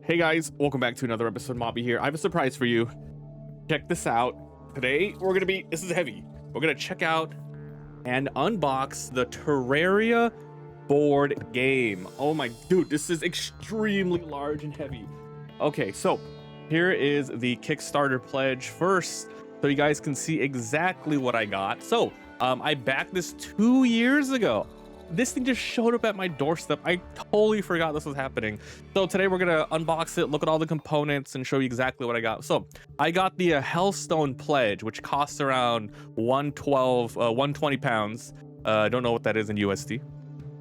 Hey guys, welcome back to another episode. Mobby here. I have a surprise for you. Check this out. Today this is heavy. We're gonna check out and unbox the Terraria board game. Oh my dude, this is extremely large and heavy. Okay, so here is the Kickstarter pledge first, so you guys can see exactly what I got. So I backed this 2 years ago. This thing just showed up at my doorstep. I totally forgot this was happening. So today we're gonna unbox it, look at all the components, and show you exactly what I got. So I got the Hellstone Pledge, which costs around 120 pounds. I don't know what that is in USD.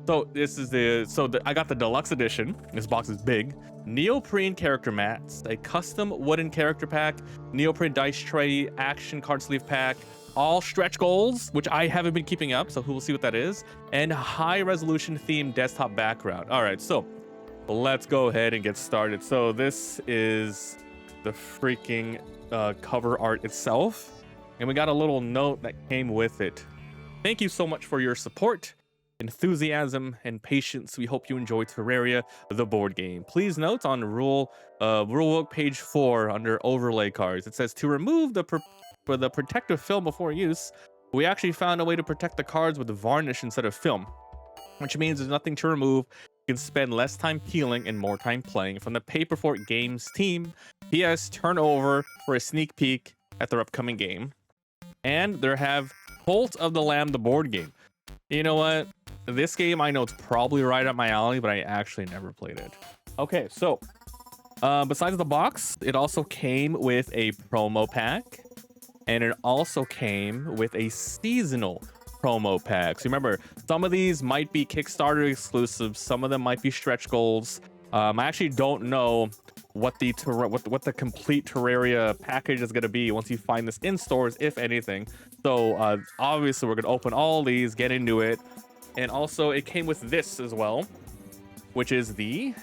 So this is I got the deluxe edition. This box is big. Neoprene character mats, a custom wooden character pack, neoprene dice tray, action card sleeve pack, all stretch goals, which I haven't been keeping up, so who will see what that is, and high resolution themed desktop background. All right, so let's go ahead and get started. So this is the freaking cover art itself, and we got a little note that came with it. Thank you so much for your support, enthusiasm, and patience. We hope you enjoy Terraria, the board game. Please note on Rulebook page 4 under overlay cards, it says to remove the protective film before use, we actually found a way to protect the cards with the varnish instead of film, which means there's nothing to remove. You can spend less time peeling and more time playing. From the Paperfort Games team. P.S. Turn over for a sneak peek at their upcoming game. And there have Cult of the Lamb, the board game. You know what? This game I know it's probably right up my alley, but I actually never played it. Okay, so besides the box, it also came with a promo pack. And it also came with a seasonal promo pack. So remember, some of these might be Kickstarter exclusives, some of them might be stretch goals. I actually don't know what the complete Terraria package is going to be once you find this in stores, if anything. So obviously we're going to open all these, get into it. And also it came with this as well, which is the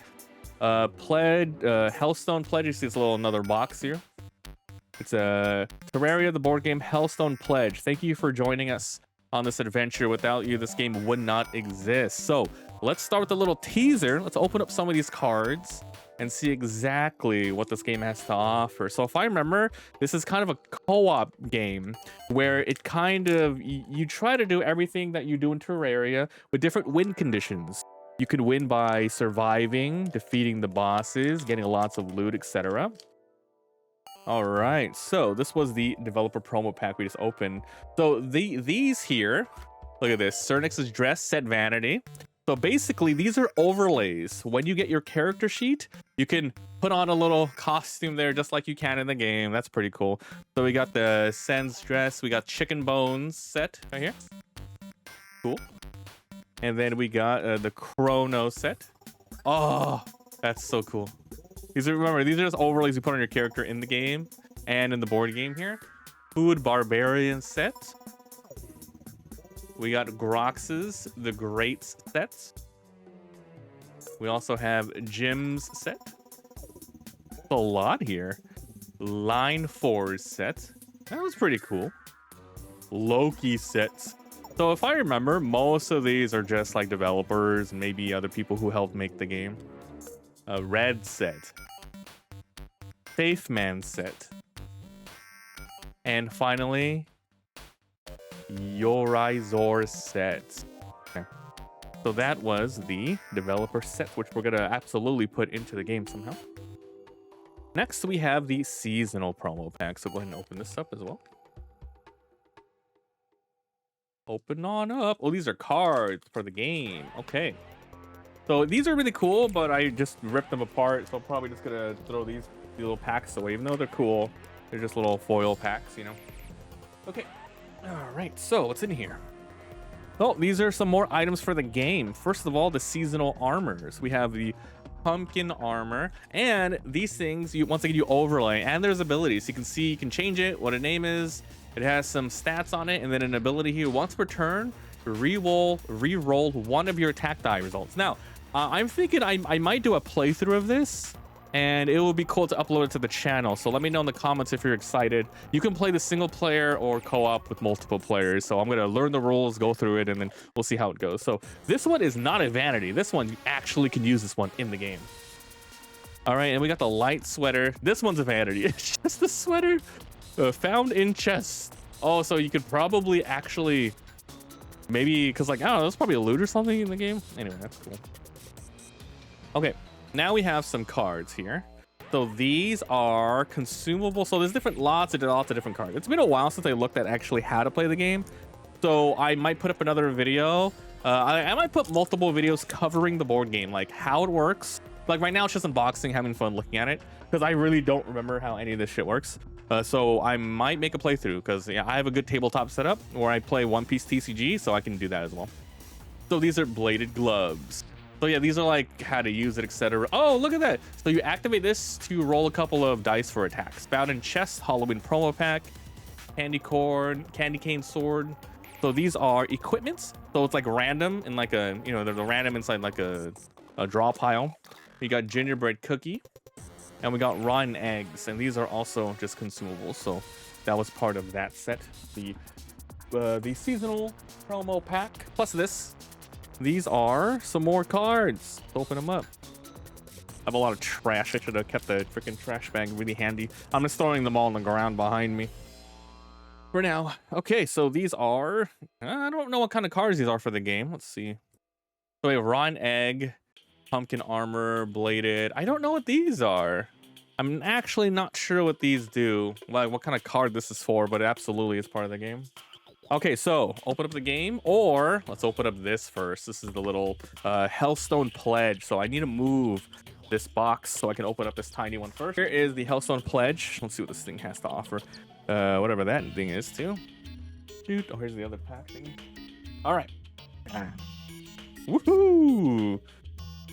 Hellstone Pledge. You see this little another box here. It's a Terraria, the board game, Hellstone Pledge. Thank you for joining us on this adventure. Without you, this game would not exist. So let's start with a little teaser. Let's open up some of these cards and see exactly what this game has to offer. So if I remember, this is kind of a co-op game where it kind of, you try to do everything that you do in Terraria with different win conditions. You could win by surviving, defeating the bosses, getting lots of loot, etc. All right, so this was the developer promo pack we just opened. So these here, look at this, Cernix's dress set vanity. So basically these are overlays. When you get your character sheet, you can put on a little costume there just like you can in the game. That's pretty cool. So we got the Sen's dress, we got Chicken Bones set right here. Cool. And then we got the Chrono set. Oh, that's so cool. Remember, these are just overlays you put on your character in the game and in the board game here. Food Barbarian set. We got Grox's The Great set. We also have Jim's set. A lot here. Line 4's set. That was pretty cool. Loki sets. So if I remember, most of these are just like developers and maybe other people who helped make the game. A red set, Safe Man set, and finally Yorizor set. Okay. So that was the developer set, which we're gonna absolutely put into the game somehow. Next we have the seasonal promo pack, so go ahead and open this up as well. Open on up. Oh, these are cards for the game. Okay. So these are really cool, but I just ripped them apart. So I'm probably just gonna throw these little packs away, even though they're cool. They're just little foil packs, you know. Okay. All right. So what's in here? Oh, these are some more items for the game. First of all, the seasonal armors. We have the pumpkin armor, and these things once again you overlay, and there's abilities. You can see, you can change it, what a name is. It has some stats on it, and then an ability here. Once per turn, re-roll one of your tactile results. Now, I'm thinking I might do a playthrough of this, and it will be cool to upload it to the channel. So let me know in the comments if you're excited. You can play the single player or co-op with multiple players. So I'm gonna learn the rules, go through it, and then we'll see how it goes. So this one is not a vanity. This one, you actually can use this one in the game. All right, and we got the light sweater. This one's a vanity. It's just the sweater found in chests. Oh, so you could probably actually maybe, because like, I don't know, there's probably a loot or something in the game. Anyway, that's cool. Okay, now we have some cards here. So these are consumable. So there's different lots of different cards. It's been a while since I looked at actually how to play the game. So I might put up another video. I might put multiple videos covering the board game, like how it works. Like right now it's just unboxing, having fun looking at it, because I really don't remember how any of this shit works. So I might make a playthrough, because yeah, I have a good tabletop setup where I play One Piece TCG, so I can do that as well. So these are bladed gloves. So yeah, these are like how to use it, etc. Oh, look at that. So you activate this to roll a couple of dice for attacks. Found in chest, Halloween promo pack, candy corn, candy cane sword. So these are equipments. So it's like random and like a, you know, there's a random inside like a draw pile. We got gingerbread cookie, and we got rotten eggs, and these are also just consumables. So that was part of that set. The seasonal promo pack plus this. These are some more cards. Let's open them up. I have a lot of trash. I should have kept the freaking trash bag really handy. I'm just throwing them all on the ground behind me for now. Okay, so these are, I don't know what kind of cards these are for the game. Let's see. So we have rotten egg, pumpkin armor, bladed. I don't know what these are. I'm actually not sure what these do, like what kind of card this is for, but it absolutely is part of the game. Okay, so open up the game, or let's open up this first. This is the little Hellstone Pledge. So I need to move this box so I can open up this tiny one first. Here is the Hellstone Pledge. Let's see what this thing has to offer. Whatever that thing is too. Dude, oh, here's the other pack thing. All right. Woohoo!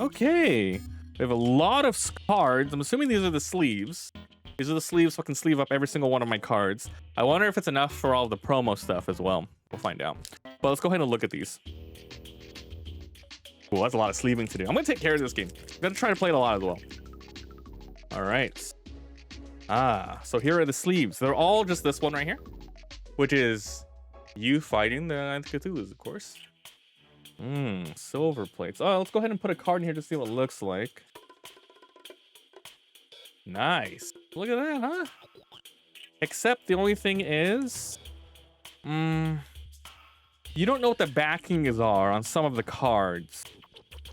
Okay, we have a lot of cards. I'm assuming these are the sleeves. These are the sleeves, so I can sleeve up every single one of my cards. I wonder if it's enough for all the promo stuff as well. We'll find out. But let's go ahead and look at these. Cool, that's a lot of sleeving to do. I'm gonna take care of this game. I'm gonna try to play it a lot as well. All right. So here are the sleeves. They're all just this one right here, which is you fighting the Cthulhu's, of course. Silver plates. Oh, let's go ahead and put a card in here to see what it looks like. Nice. Look at that, huh? Except the only thing is, you don't know what the backings are on some of the cards.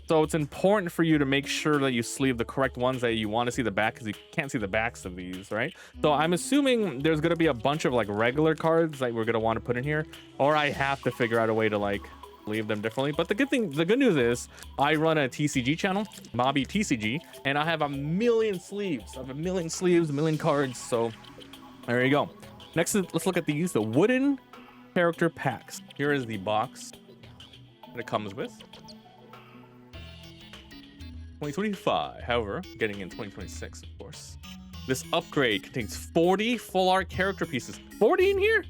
So it's important for you to make sure that you sleeve the correct ones that you want to see the back, because you can't see the backs of these, right? So I'm assuming there's going to be a bunch of like regular cards that we're going to want to put in here, or I have to figure out a way to like leave them differently. But the good news is I run a TCG channel, Mobby TCG, and I have a million sleeves. I have a million sleeves, a million cards. So there you go. Next, let's look at these, the wooden character packs. Here is the box that it comes with. 2025, however, getting in 2026, of course. This upgrade contains 40 full art character pieces. 40 in here?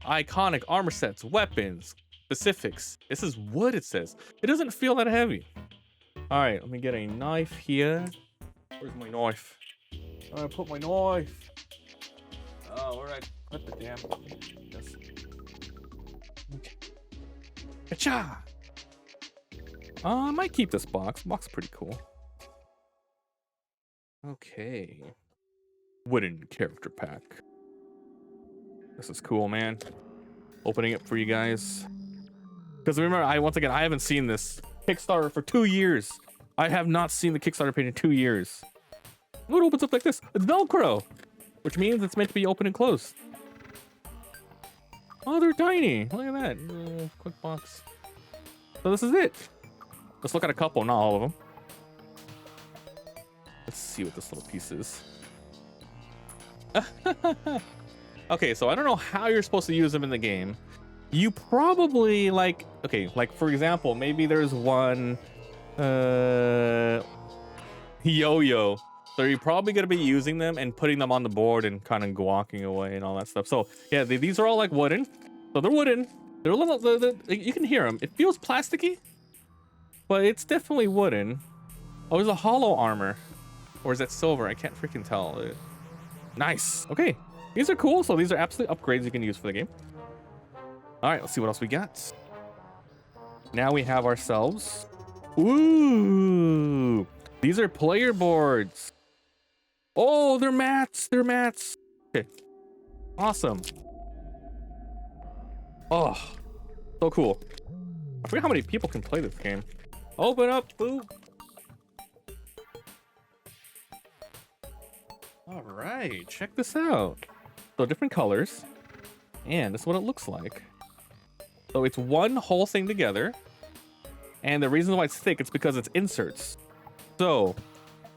Iconic armor sets, weapons, specifics. This is wood, it says. It doesn't feel that heavy. All right, let me get a knife here. Where's my knife? I put my knife. Oh, where did I put the damn thing? Yes. Okay. Ka-cha! I might keep this box. Box is pretty cool. Okay. Wooden character pack. This is cool, man. Opening it for you guys. Because remember, once again, I haven't seen this Kickstarter for 2 years. I have not seen the Kickstarter page in 2 years. Oh, it opens up like this. It's Velcro, which means it's meant to be open and closed. Oh, they're tiny. Look at that. Quick box. So this is it. Let's look at a couple, not all of them. Let's see what this little piece is. Okay, so I don't know how you're supposed to use them in the game. You probably like, okay, like for example, maybe there's one yo-yo. So you're probably gonna be using them and putting them on the board and kind of walking away and all that stuff. So yeah, these are all like wooden. So they're wooden. They're a little, you can hear them. It feels plasticky, but it's definitely wooden. Oh, there's a hollow armor. Or is that silver? I can't freaking tell. Nice. Okay. These are cool. So these are absolute upgrades you can use for the game. All right, let's see what else we got. Now we have ourselves. Ooh. These are player boards. Oh, they're mats. They're mats. Okay. Awesome. Oh, so cool. I forget how many people can play this game. Open up, boo. All right, check this out. So different colors, and this is what it looks like. So it's one whole thing together, and the reason why it's thick, it's because it's inserts. So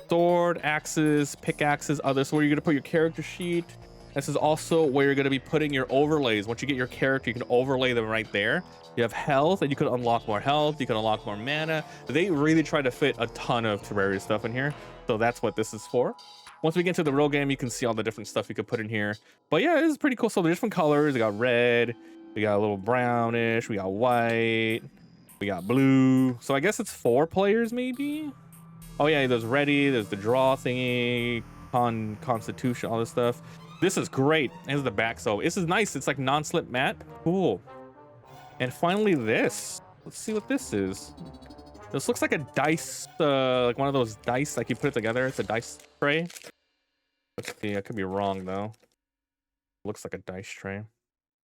sword, axes, pickaxes, others. So where you're gonna put your character sheet. This is also where you're gonna be putting your overlays. Once you get your character, you can overlay them right there. You have health, and you can unlock more health. You can unlock more mana. They really try to fit a ton of Terraria stuff in here. So that's what this is for. Once we get to the real game, you can see all the different stuff you could put in here. But yeah, this is pretty cool. So the different colors, we got red, we got a little brownish, we got white, we got blue. So I guess it's 4 players maybe. Oh yeah, there's ready, there's the draw thingy, constitution, all this stuff. This is great. This is the back. So this is nice. It's like non-slip mat. Cool. And finally this. Let's see what this is. This looks like a dice, like one of those dice, like you put it together. It's a dice tray. Let's see, I could be wrong though. Looks like a dice tray.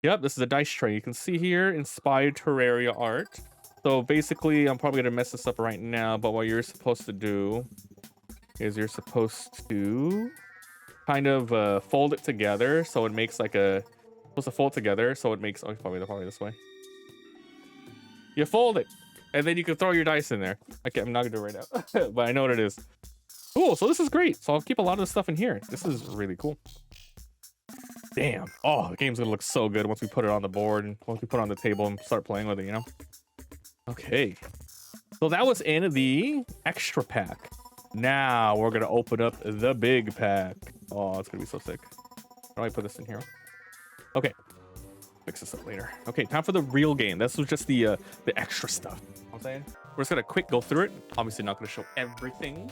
Yep, this is a dice tray. You can see here, inspired Terraria art. So basically, I'm probably gonna mess this up right now, but what you're supposed to do is you're supposed to kind of fold it together so it makes like a, supposed to fold together so it makes, oh, probably this way. You fold it. And then you can throw your dice in there. Okay, I'm not gonna do it right now, but I know what it is. Cool, so this is great. So I'll keep a lot of the stuff in here. This is really cool. Damn. Oh, the game's gonna look so good once we put it on the board and once we put it on the table and start playing with it, you know? Okay. So that was in the extra pack. Now we're gonna open up the big pack. Oh, it's gonna be so sick. How do I put this in here? Okay. Fix this up later. Okay, time for the real game. This was just the extra stuff. You know what I'm saying? We're just gonna quick go through it. Obviously not gonna show everything.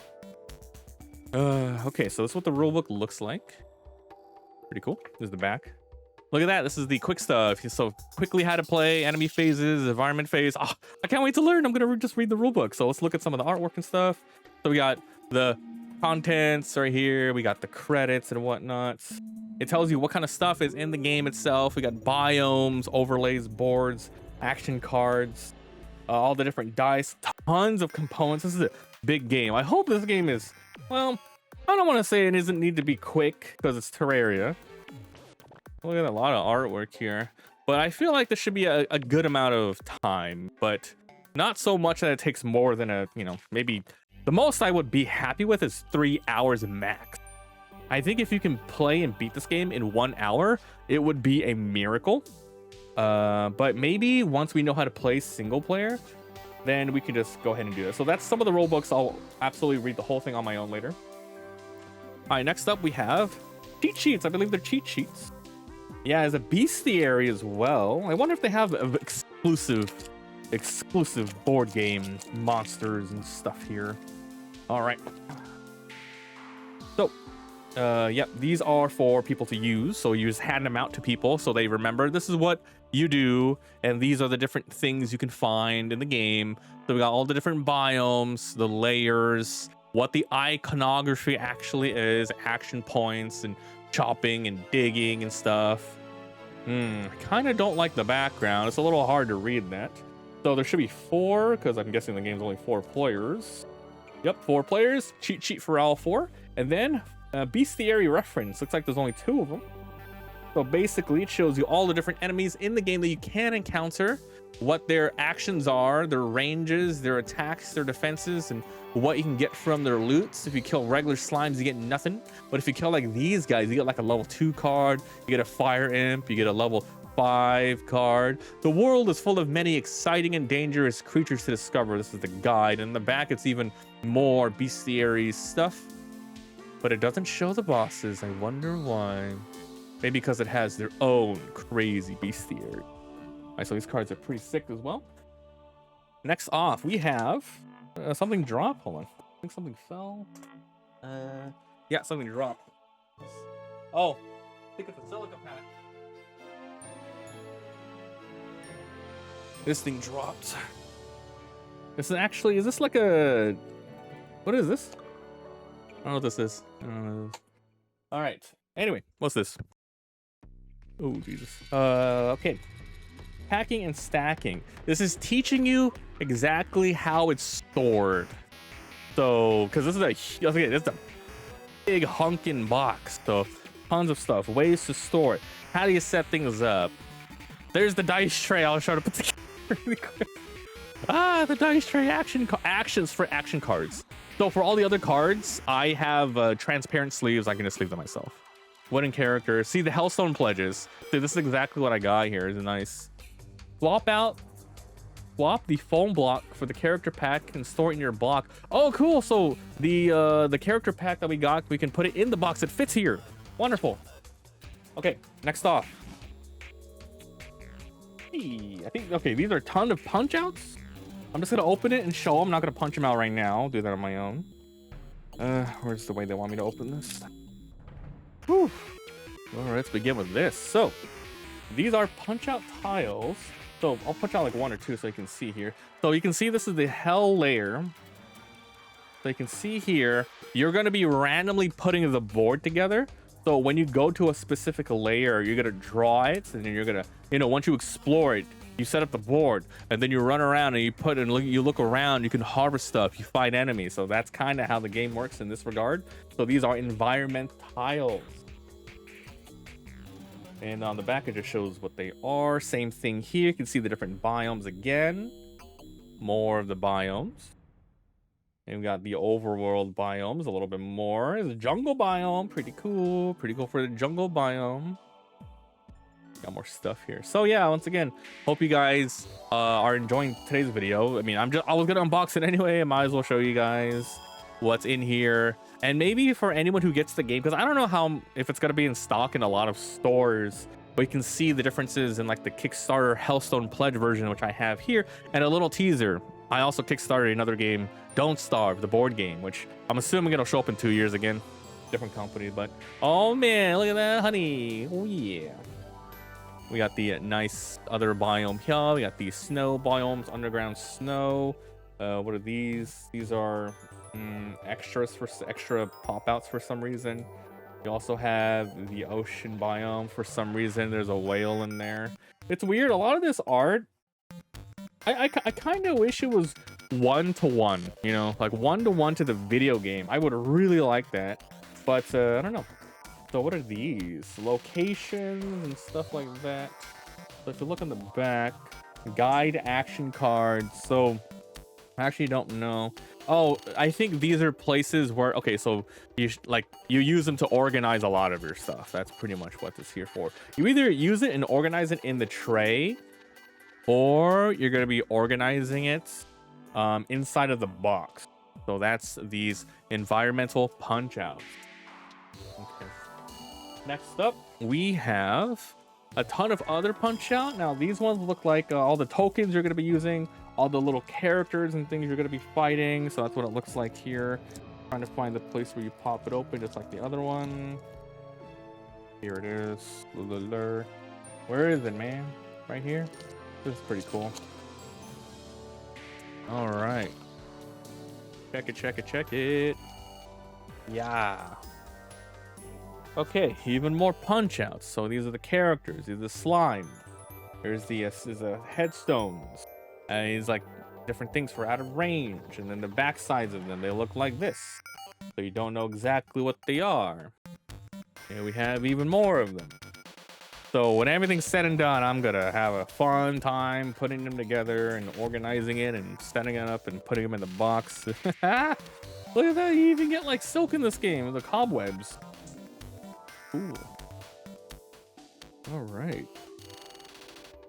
Okay, so this is what the rulebook looks like. Pretty cool. This is the back. Look at that. This is the quick stuff. So quickly how to play, enemy phases, environment phase. Oh, I can't wait to learn. I'm gonna just read the rulebook. So let's look at some of the artwork and stuff. So we got the contents right here. We got the credits and whatnot. It tells you what kind of stuff is in the game itself. We got biomes, overlays, boards, action cards, all the different dice, tons of components. This is a big game. I hope this game is, well, I don't want to say it doesn't need to be quick because it's Terraria. Look at a lot of artwork here, but I feel like this should be a good amount of time, but not so much that it takes more than a, you know, maybe the most I would be happy with is 3 hours max. I think if you can play and beat this game in 1 hour, it would be a miracle. But maybe once we know how to play single player, then we can just go ahead and do this. So that's some of the rule books. I'll absolutely read the whole thing on my own later. All right, next up we have cheat sheets. I believe they're cheat sheets. Yeah, there's a bestiary as well. I wonder if they have exclusive board game monsters and stuff here. All right. So, yep, these are for people to use. So you just hand them out to people so they remember this is what you do. And these are the different things you can find in the game. So we got all the different biomes, the layers, what the iconography actually is, action points and chopping and digging and stuff. I kind of don't like the background. It's a little hard to read that. So there should be 4 because I'm guessing the game's only 4 players. Yep, 4 players. Cheat sheet for all 4. And then bestiary reference. Looks like there's only 2 of them. So basically it shows you all the different enemies in the game that you can encounter, what their actions are, their ranges, their attacks, their defenses, and what you can get from their loots. If you kill regular slimes, you get nothing. But if you kill like these guys, you get like a level 2 card, you get a fire imp, you get a level 5 card. The world is full of many exciting and dangerous creatures to discover. This is the guide. In the back, it's even more bestiary stuff. But it doesn't show the bosses. I wonder why. Maybe because it has their own crazy bestiary. All right, so these cards are pretty sick as well. Next off, we have something drop. Hold on. I think something fell. Yeah, something dropped. Oh, I think it's a silica pack. This thing dropped. This is actually, is this like a, what is this? I don't know what this is. I don't know. All right. Anyway, what's this? Oh, Jesus. Okay. Packing and stacking. This is teaching you exactly how it's stored. So, because this is a big hunkin' box. So, tons of stuff. Ways to store it. How do you set things up? There's the dice tray. I'll try to put together really quick. The dice tray actions for action cards. So for all the other cards, I have transparent sleeves. I can just sleeve them myself. Wooden characters. See the Hellstone Pledges. See, this is exactly what I got here. It's nice. Swap the foam block for the character pack and store it in your block. Oh, cool. So the character pack that we got, we can put it in the box. It fits here. Wonderful. Okay, next off. Hey, I think, okay, these are a ton of punch outs. I'm just gonna open it and show them. I'm not gonna punch them out right now. I'll do that on my own. Where's the way they want me to open this? Whew. All right, let's begin with this. So these are punch out tiles. So I'll punch out like one or two so you can see here. So you can see this is the hell layer. So you can see here, you're gonna be randomly putting the board together. So when you go to a specific layer, you're gonna draw it, and then you're gonna, once you explore it, you set up the board, and then you run around and you look around, you can harvest stuff, you find enemies. So that's kind of how the game works in this regard. So these are environment tiles. And on the back, it just shows what they are. Same thing here. You can see the different biomes again. More of the biomes. And we got the overworld biomes a little bit more. There's a jungle biome. Pretty cool. Pretty cool for the jungle biome. Got more stuff here. So yeah, once again, hope you guys are enjoying today's video. I mean, I was gonna unbox it anyway. I might as well show you guys what's in here. And maybe for anyone who gets the game, because I don't know if it's gonna be in stock in a lot of stores, but you can see the differences in like the Kickstarter Hellstone Pledge version, which I have here, and a little teaser. I also kickstarted another game, Don't Starve, the board game, which I'm assuming it'll show up in 2 years again. Different company, but oh man, look at that, honey. Oh yeah. We got the nice other biome here. We got the snow biomes, underground snow. What are these? These are extras for extra pop outs for some reason. You also have the ocean biome for some reason. There's a whale in there. It's weird. A lot of this art, I kind of wish it was 1-to-1, like 1-to-1 to the video game. I would really like that, but I don't know. So what are these? Locations and stuff like that. So if you look on the back, guide action cards. So I actually don't know. Oh, I think these are places where, okay, so you use them to organize a lot of your stuff. That's pretty much what this is here for. You either use it and organize it in the tray, or you're going to be organizing it inside of the box. So that's these environmental punch outs. Okay. Next up, we have a ton of other punch out. Now these ones look like all the tokens you're going to be using, all the little characters and things you're going to be fighting. So that's what it looks like here. Trying to find the place where you pop it open, just like the other one. Here it is. Where is it, man? Right here. This is pretty cool. All right. Check it, check it, check it. Yeah. Okay, even more punch outs. So these are the characters. These are the slime. There's the headstones. And these like different things for out of range. And then the back sides of them, they look like this. So you don't know exactly what they are. And we have even more of them. So when everything's said and done, I'm gonna have a fun time putting them together and organizing it and setting it up and putting them in the box. Look at that, you even get like silk in this game, the cobwebs. Cool. All right.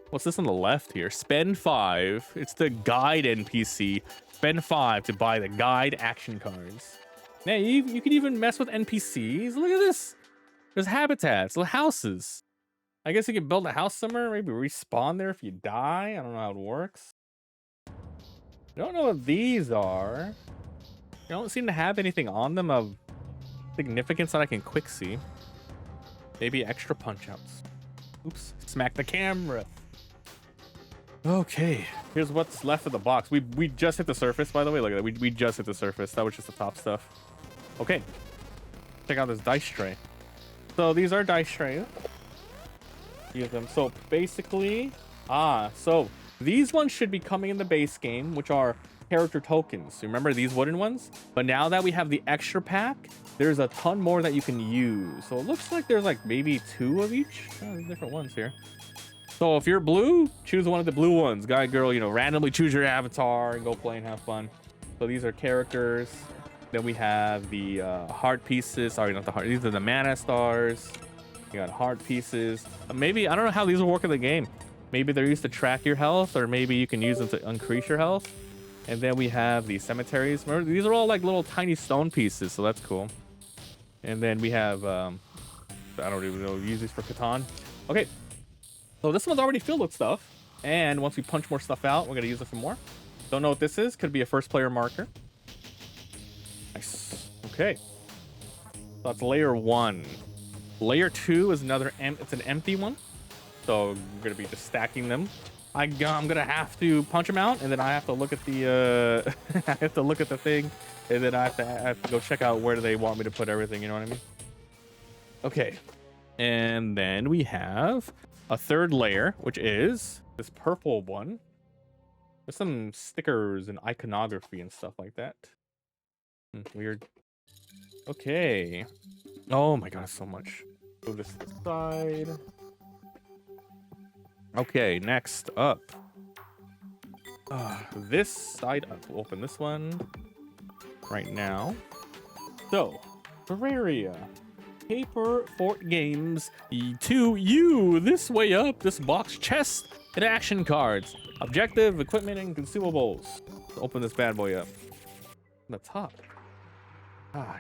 What's this on the left here? Spend 5. It's the guide NPC. Spend 5 to buy the guide action cards. Now you can even mess with NPCs. Look at this. There's habitats, little houses. I guess you can build a house somewhere, maybe respawn there if you die. I don't know how it works. I don't know what these are. They don't seem to have anything on them of significance that I can quick see. Maybe extra punch outs. Oops, smack the camera. Okay, here's what's left of the box. We just hit the surface, by the way. Look at that. We just hit the surface. That was just the top stuff. Okay, check out this dice tray. So these are dice trays. Use them. So basically, so these ones should be coming in the base game, which are character tokens. Remember these wooden ones? But now that we have the extra pack, there's a ton more that you can use. So it looks like there's like maybe 2 of each. Oh, there's different ones here. So if you're blue, choose one of the blue ones. Guy, girl, you know, randomly choose your avatar and go play and have fun. So these are characters. Then we have the heart pieces. Sorry, not the heart. These are the mana stars. You got heart pieces. Maybe, I don't know how these will work in the game. Maybe they're used to track your health, or maybe you can use them to increase your health. And then we have the cemeteries. Remember, these are all like little tiny stone pieces, so that's cool. And then we have, I don't even know, use these for Catan. Okay, so this one's already filled with stuff. And once we punch more stuff out, we're gonna use it for more. Don't know what this is. Could be a first player marker. Nice. Okay. So that's layer 1. Layer 2 is another, it's an empty one. So we're gonna be just stacking them. I'm gonna have to punch them out, and then I have to look at the, I have to look at the thing, and then I have to go check out where do they want me to put everything. You know what I mean? Okay. And then we have a third layer, which is this purple one. There's some stickers and iconography and stuff like that. Weird. Okay. Oh my god, so much. Move this to the side. Okay, next up. This side up. We'll open this one right now. So, Terraria. Paper Fort Games to you. This way up. This box, chest and action cards. Objective, equipment, and consumables. Let's open this bad boy up. The top.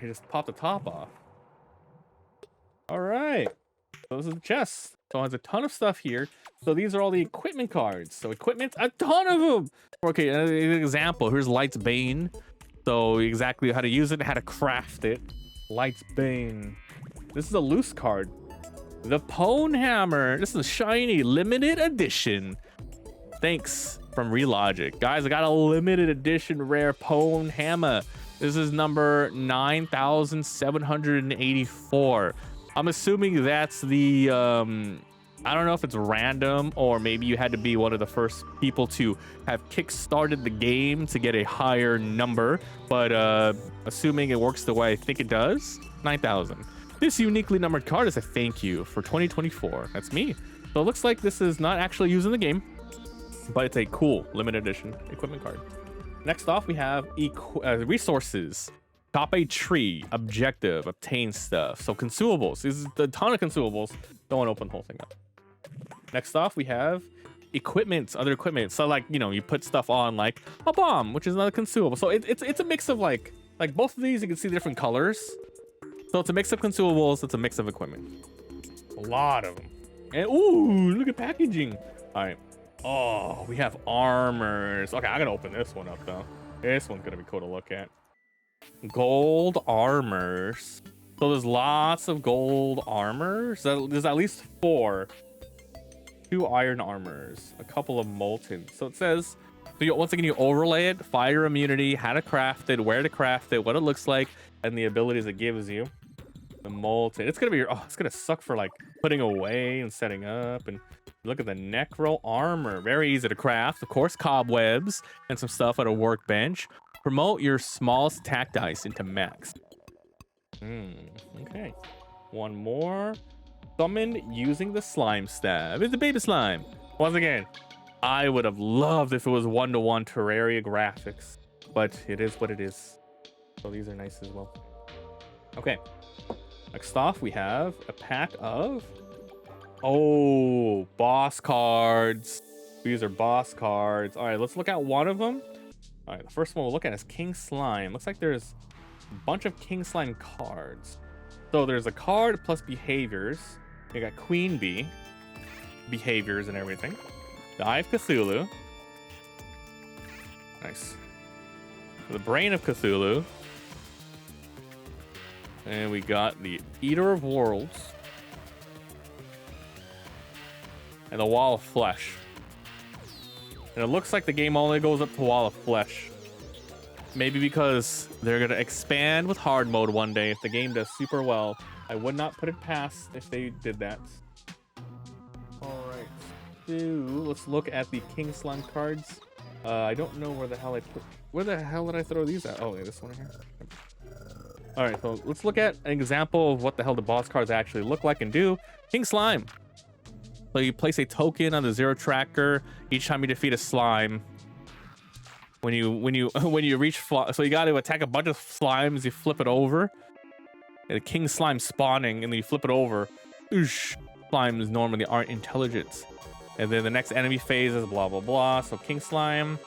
He just popped the top off. All right. So this is the chest. So it has a ton of stuff here. So these are all the equipment cards. So equipment, a ton of them. Okay, an example. Here's Light's Bane. So exactly how to use it, how to craft it. Light's Bane. This is a loose card. The Pone Hammer. This is a shiny limited edition. Thanks from Relogic. Guys, I got a limited edition rare Pone Hammer. This is number 9,784. I'm assuming that's the, I don't know if it's random, or maybe you had to be one of the first people to have kickstarted the game to get a higher number. But assuming it works the way I think it does, 9,000. This uniquely numbered card is a thank you for 2024. That's me. So it looks like this is not actually used in the game, but it's a cool limited edition equipment card. Next off, we have resources. Chop a tree, objective, obtain stuff. So consumables. This is a ton of consumables. Don't want to open the whole thing up. Next off, we have equipment, other equipment. So like, you know, you put stuff on like a bomb, which is another consumable. So it's a mix of like both of these, you can see the different colors. So it's a mix of consumables, it's a mix of equipment. A lot of them. And ooh, look at packaging. All right. Oh, we have armors. Okay, I'm gonna open this one up though. This one's gonna be cool to look at. Gold armors. So there's lots of gold armors. There's at least 4. 2 iron armors, a couple of molten. So it says, so once again, you overlay it, fire immunity, how to craft it, where to craft it, what it looks like, and the abilities it gives you. The molten. It's gonna be, oh, it's gonna suck for like putting away and setting up. And look at the necro armor. Very easy to craft. Of course, cobwebs and some stuff at a workbench. Promote your smallest attack dice into max. Okay. One more. Summon using the slime stab. It's a baby slime. Once again, I would have loved if it was 1-to-1 Terraria graphics, but it is what it is. So these are nice as well. Okay. Next off, we have a pack of, oh, boss cards. These are boss cards. All right, let's look at one of them. All right, the first one we'll look at is King Slime. Looks like there's a bunch of King Slime cards. So there's a card plus behaviors. You got Queen Bee, behaviors and everything. The Eye of Cthulhu. Nice. The Brain of Cthulhu. And we got the Eater of Worlds. And the Wall of Flesh. And it looks like the game only goes up to Wall of Flesh. Maybe because they're going to expand with hard mode one day. If the game does super well, I would not put it past if they did that. All right, so let's look at the King Slime cards. I don't know where the hell I put. Where the hell did I throw these at? Oh, yeah, this one here. All right, so let's look at an example of what the hell the boss cards actually look like and do. King Slime. So you place a token on the 0 tracker each time you defeat a slime. When you reach, so you got to attack a bunch of slimes. You flip it over. And the king slime spawning, and then you flip it over. Oosh. Slimes normally aren't intelligent. And then the next enemy phase is blah blah blah. So king slime,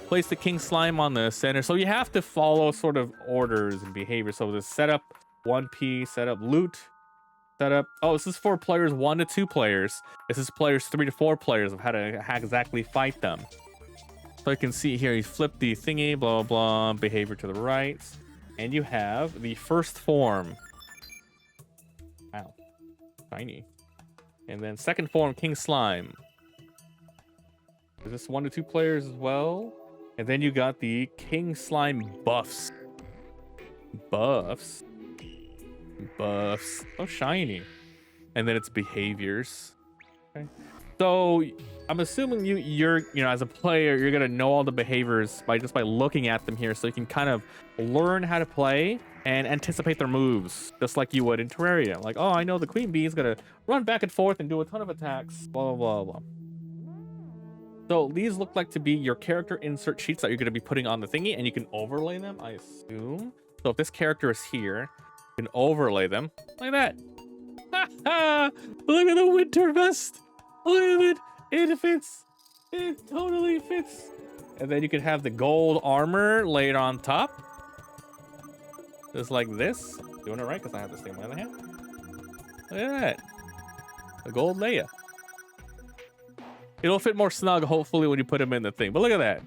place the king slime on the center. So you have to follow sort of orders and behavior. So the setup 1P, setup loot, setup. Oh, this is for players 1 to 2 players. This is players 3 to 4 players of how to exactly fight them. So you can see here, you flip the thingy, blah, blah, blah, behavior to the right. And you have the first form. Wow. Tiny. And then second form, King Slime. Is this 1 to 2 players as well? And then you got the King Slime buffs. Buffs. Oh, shiny. And then it's behaviors. Okay. So I'm assuming you're as a player, you're gonna know all the behaviors by looking at them here, so you can kind of learn how to play and anticipate their moves, just like you would in Terraria. Like, oh, I know the queen bee is gonna run back and forth and do a ton of attacks, blah blah blah blah. So these look like to be your character insert sheets that you're gonna be putting on the thingy, and you can overlay them, I assume. So if this character is here, you can overlay them like that. Look at the winter vest. Look at it. It fits. It totally fits. And then you could have the gold armor laid on top. Just like this. Doing it right because I have this thing in my other hand. Look at that. The gold layer. It'll fit more snug, hopefully, when you put them in the thing. But look at that.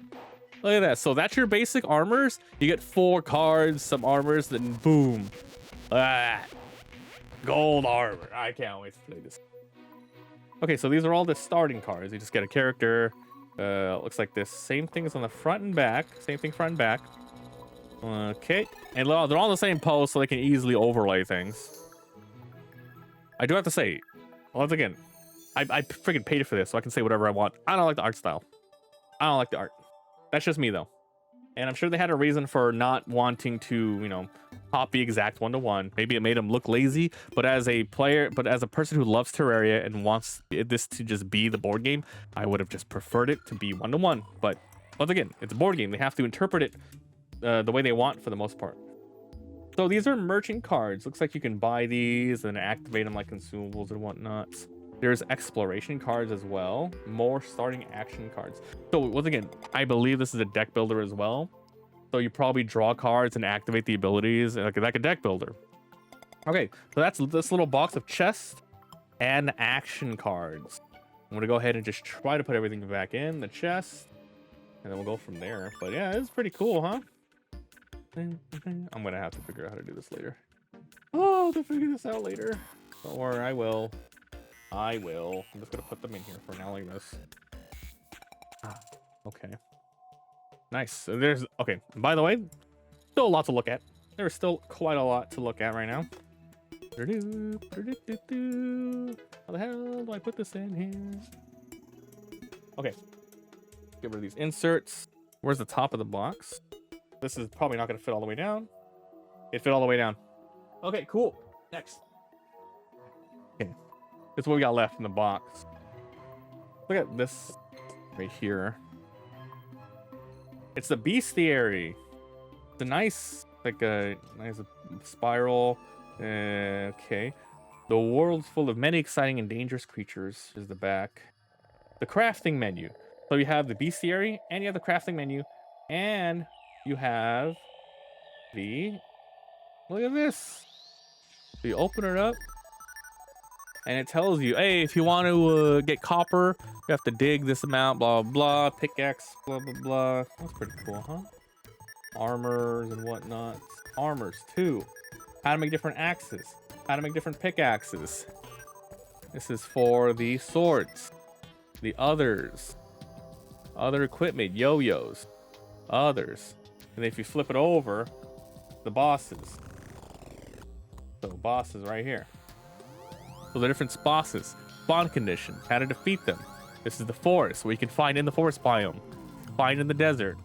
Look at that. So that's your basic armors. You get 4 cards, some armors, then boom. Gold armor. I can't wait to play this. Okay, so these are all the starting cards. You just get a character. Looks like this. Same things on the front and back. Same thing front and back. Okay. And they're all in the same pose, so they can easily overlay things. I do have to say, once again, I freaking paid for this, so I can say whatever I want. I don't like the art style. I don't like the art. That's just me, though. And I'm sure they had a reason for not wanting to, copy exact 1-to-1. Maybe it made them look lazy, but as a player, as a person who loves Terraria and wants this to just be the board game, I would have just preferred it to be 1-to-1. But once again, it's a board game. They have to interpret it the way they want for the most part. So these are merchant cards. Looks like you can buy these and activate them like consumables and whatnot. There's exploration cards as well. More starting action cards. So once again, I believe this is a deck builder as well. So you probably draw cards and activate the abilities like a deck builder. Okay, so that's this little box of chest and action cards. I'm gonna go ahead and just try to put everything back in the chest, and then we'll go from there. But yeah, it's pretty cool, huh? I'm gonna have to figure out how to do this later. Oh, I'll figure this out later. Don't worry, I will. I'm just gonna put them in here for now like this. Okay. Nice. So there's, okay, by the way, still a lot to look at. There's still quite a lot to look at right now. How the hell do I put this in here? Okay. Get rid of these inserts. Where's the top of the box? This is probably not going to fit all the way down. It fit all the way down. Okay, cool. Next. Okay. This is what we got left in the box. Look at this right here. It's the Bestiary. It's a nice, like a nice spiral. Okay. The world's full of many exciting and dangerous creatures is the back. The crafting menu. So you have the Bestiary, and you have the crafting menu, and you have the, look at this. So you open it up, and it tells you, hey, if you want to get copper, you have to dig this amount, blah, blah, blah, pickaxe, blah, blah, blah. That's pretty cool, huh? Armors and whatnot. Armors, too. How to make different axes. How to make different pickaxes. This is for the swords. The others. Other equipment, yo-yos. Others. And if you flip it over, the bosses. So bosses right here. So the different bosses, spawn condition, how to defeat them. This is the forest, where you can find in the forest biome, find in the desert,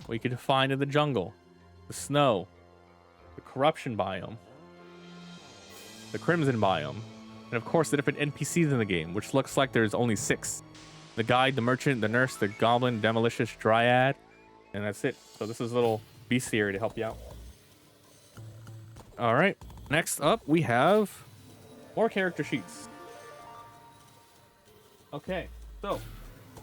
where you can find in the jungle, the snow, the corruption biome, the crimson biome, and of course the different NPCs in the game, which looks like there's only 6. The guide, the merchant, the nurse, the goblin, demolicious, dryad, and that's it. So this is a little bestiary to help you out. All right, next up we have more character sheets. Okay, so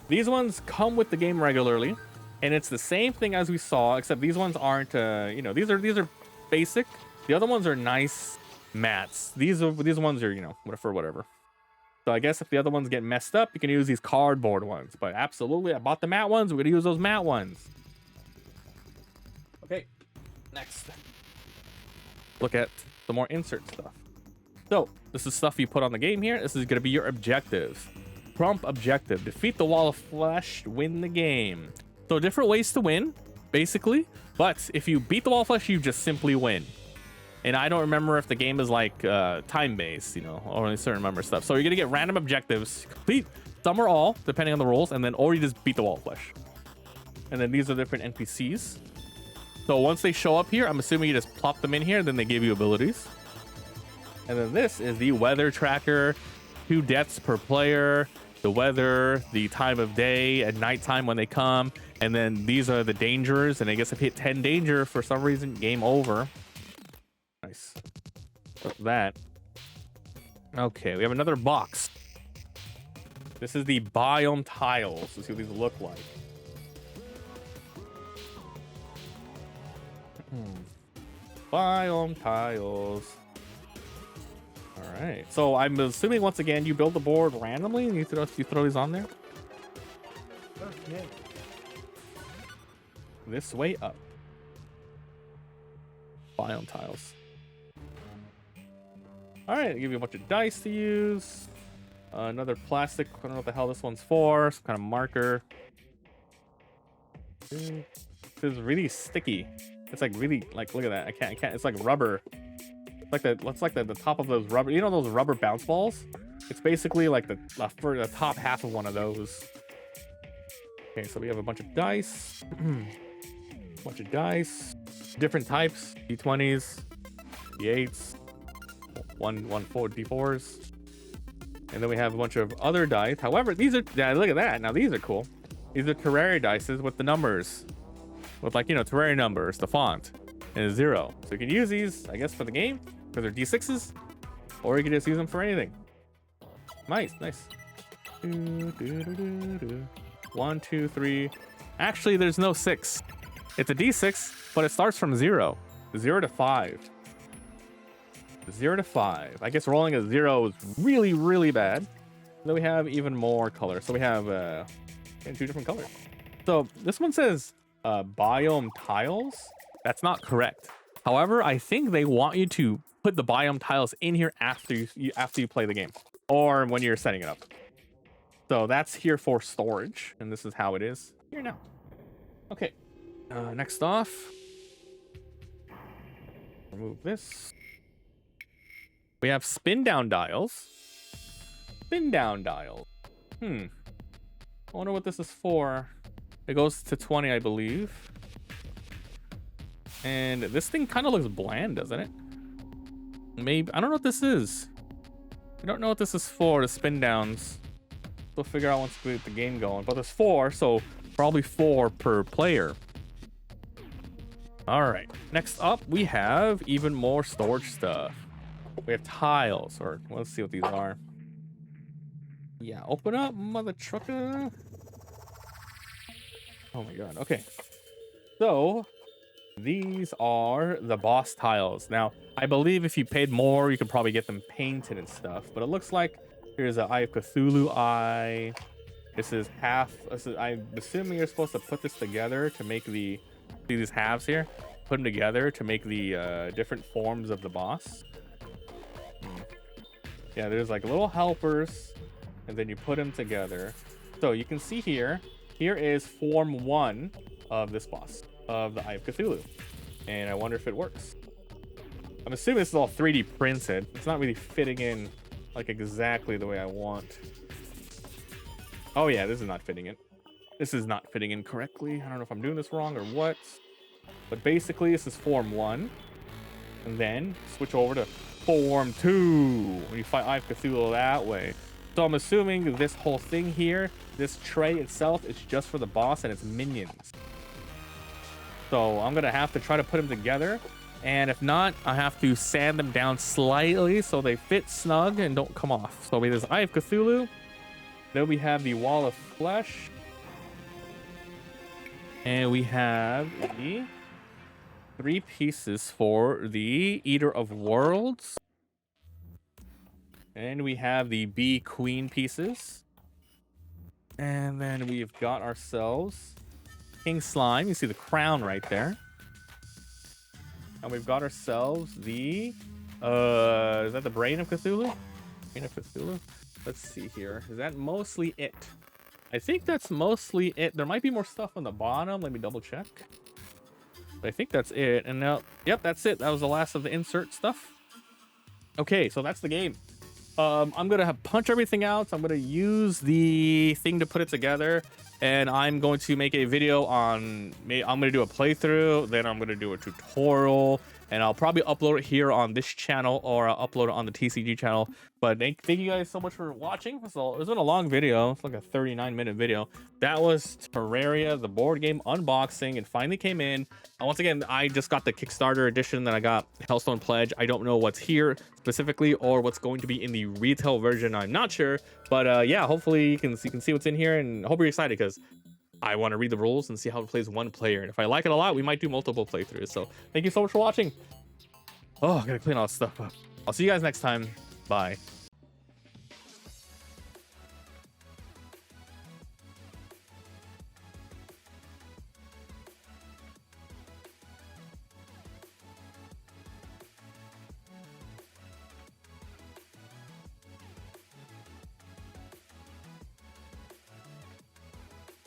these ones come with the game regularly, and it's the same thing as we saw, except these ones aren't. These are basic. The other ones are nice mats. These ones are whatever. So I guess if the other ones get messed up, you can use these cardboard ones. But absolutely, I bought the matte ones. We're gonna use those matte ones. Okay, next, look at the more insert stuff. So this is stuff you put on the game here. This is gonna be your objectives. Prompt objective: defeat the wall of flesh to win the game. So different ways to win, basically. But if you beat the wall of flesh, you just simply win. And I don't remember if the game is like time-based, or only certain number of stuff. So you're gonna get random objectives, complete some or all, depending on the rules, and then or you just beat the wall of flesh. And then these are different NPCs. So once they show up here, I'm assuming you just plop them in here, then they give you abilities. And then this is the weather tracker, 2 deaths per player, the weather, the time of day, at nighttime when they come, and then these are the dangers. And I guess if you hit 10 danger for some reason, game over. Nice. What's that? Okay, we have another box. This is the biome tiles. Let's see what these look like. Biome tiles. All right. So I'm assuming once again you build the board randomly and you throw these on there. Okay. This way up. Biome tiles. All right, I'll give you a bunch of dice to use. Another plastic. I don't know what the hell this one's for. Some kind of marker. This is really sticky. It's like really look at that. I can't. It's like rubber. It's like the top of those rubber. You know those rubber bounce balls? It's basically like the top half of one of those. Okay, so we have a bunch of dice. Bunch of dice. Different types. D20s, D8s, 4 D4s. And then we have a bunch of other dice. However, these are, yeah, look at that. Now these are cool. These are Terraria dices with the numbers. With Terraria numbers, the font, and a 0. So you can use these, I guess, for the game, because they're D6s. Or you can just use them for anything. Nice. 1, 2, 3. Actually, there's no 6. It's a D6, but it starts from 0. 0 to 5. 0 to 5. I guess rolling a 0 is really, really bad. Then we have even more colors. So we have 2 different colors. So this one says biome tiles. That's not correct. However, I think they want you to put the biome tiles in here after you play the game, or when you're setting it up. So that's here for storage, and this is how it is here now. Okay. Next off, remove this. We have spin down dials. Spin down dials. I wonder what this is for. It goes to 20, I believe. And this thing kind of looks bland, doesn't it? Maybe, I don't know what this is. I don't know what this is for, the spin downs. We'll figure out once we get the game going. But there's 4, so probably 4 per player. All right. Next up, we have even more storage stuff. We have tiles, or let's see what these are. Yeah, open up, mother trucker. Oh my god. Okay. So these are the boss tiles. Now, I believe if you paid more, you could probably get them painted and stuff. But it looks like here's an Eye of Cthulhu eye. This is half. I'm assuming you're supposed to put this together to make the. See these halves here? Put them together to make the different forms of the boss. Yeah, there's like little helpers, and then you put them together. So you can see here. Here is form 1 of this boss of the Eye of Cthulhu, and I wonder if it works. I'm assuming this is all 3D printed. It's not really fitting in like exactly the way I want. Oh yeah, this is not fitting in. This is not fitting in correctly. I don't know if I'm doing this wrong or what. But basically, this is form 1. And then switch over to form 2 when you fight Eye of Cthulhu that way. So I'm assuming this whole thing here, this tray itself, is just for the boss and its minions. So I'm going to have to try to put them together. And if not, I have to sand them down slightly so they fit snug and don't come off. So there's Eye of Cthulhu. Then we have the Wall of Flesh. And we have the 3 pieces for the Eater of Worlds. And we have the Bee Queen pieces. And then we've got ourselves King Slime. You see the crown right there. And we've got ourselves the... is that the Brain of Cthulhu? Brain of Cthulhu? Let's see here. Is that mostly it? I think that's mostly it. There might be more stuff on the bottom. Let me double check. But I think that's it. And now... Yep, that's it. That was the last of the insert stuff. Okay, so that's the game. I'm going to punch everything out. I'm going to use the thing to put it together. And I'm going to make a video on... I'm going to do a playthrough. Then I'm going to do a tutorial. And I'll probably upload it here on this channel. Or I'll upload it on the TCG channel. But thank you guys so much for watching. It's been a long video. It's like a 39-minute video. That was Terraria, the board game unboxing. It finally came in. Once again, I just got the Kickstarter edition. Then I got Hellstone Pledge. I don't know what's here specifically or what's going to be in the retail version. I'm not sure. But yeah, hopefully you can see what's in here. And I hope you're excited because I want to read the rules and see how it plays one player. And if I like it a lot, we might do multiple playthroughs. So thank you so much for watching. Oh, I gotta clean all this stuff up. I'll see you guys next time. Bye.